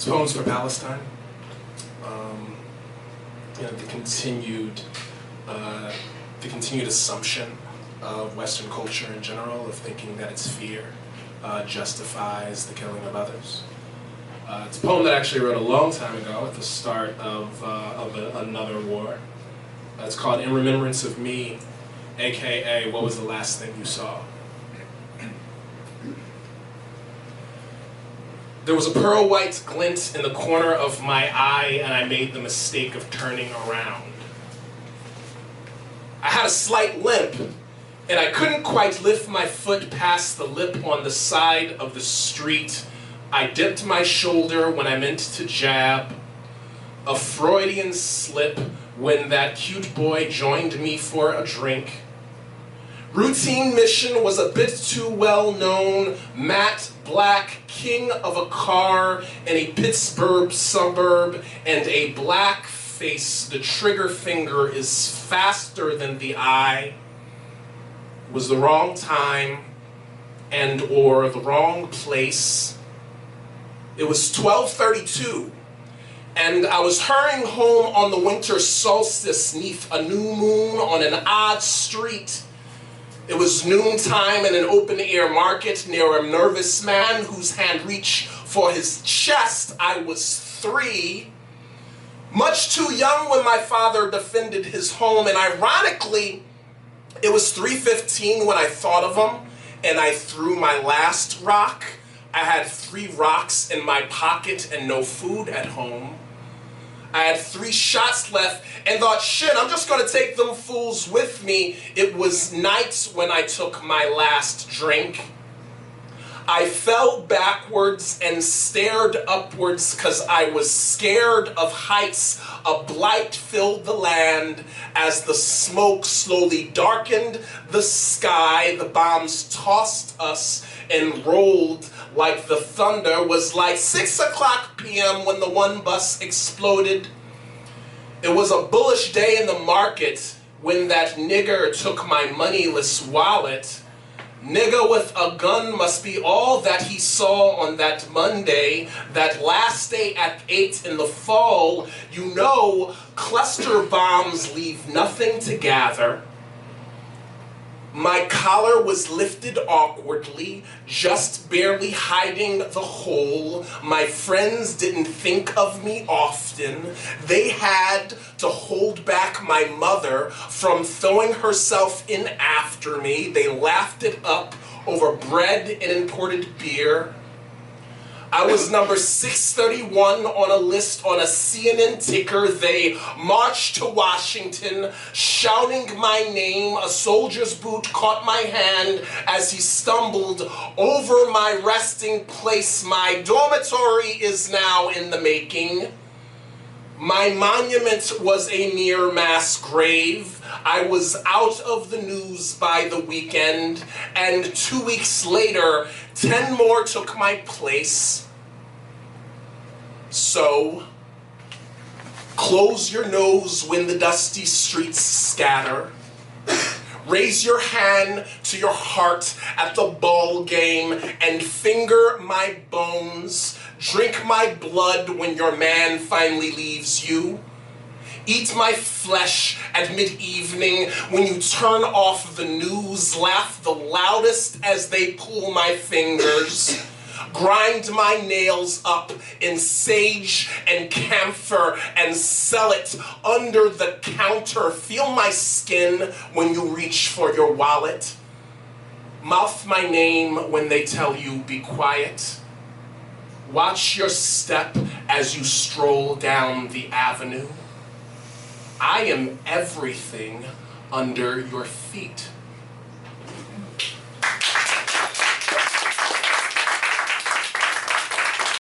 Poems for Palestine. The continued assumption of Western culture in general, of thinking that its fear justifies the killing of others. It's a poem that I actually wrote a long time ago at the start of another war. It's called In Remembrance of Me, aka What Was the Last Thing You Saw? There was a pearl white glint in the corner of my eye, and I made the mistake of turning around. I had a slight limp, and I couldn't quite lift my foot past the lip on the side of the street. I dipped my shoulder when I meant to jab. A Freudian slip when that cute boy joined me for a drink. Routine mission was a bit too well known. Matte black king of a car in a Pittsburgh suburb and a black face. The trigger finger is faster than the eye. Was the wrong time and or the wrong place. It was 12:32 and I was hurrying home on the winter solstice neath a new moon on an odd street. It was noontime in an open-air market near a nervous man whose hand reached for his chest. I was 3, much too young when my father defended his home, and ironically, it was 3:15 when I thought of him, and I threw my last rock. I had 3 rocks in my pocket and no food at home. I had 3 shots left and thought, shit, I'm just gonna take them fools with me. It was night when I took my last drink. I fell backwards and stared upwards because I was scared of heights. A blight filled the land as the smoke slowly darkened the sky. The bombs tossed us and rolled like the thunder. Was like 6 o'clock p.m. when the one bus exploded. It was a bullish day in the market when that nigger took my moneyless wallet. Nigger with a gun must be all that he saw on that Monday, that last day at 8 in the fall. You know, cluster bombs leave nothing to gather. My collar was lifted awkwardly, just barely hiding the hole. My friends didn't think of me often. They had to hold back my mother from throwing herself in after me. They laughed it up over bread and imported beer. I was number 631 on a list on a CNN ticker. They marched to Washington, shouting my name. A soldier's boot caught my hand as he stumbled over my resting place. My dormitory is now in the making. My monument was a mere mass grave. I was out of the news by the weekend, and 2 weeks later, 10 more took my place. So, close your nose when the dusty streets scatter. Raise your hand to your heart at the ball game and finger my bones. Drink my blood when your man finally leaves you. Eat my flesh at mid-evening when you turn off the news. Laugh the loudest as they pull my fingers. Grind my nails up in sage and camphor and sell it under the counter. Feel my skin when you reach for your wallet. Mouth my name when they tell you be quiet. Watch your step as you stroll down the avenue. I am everything under your feet.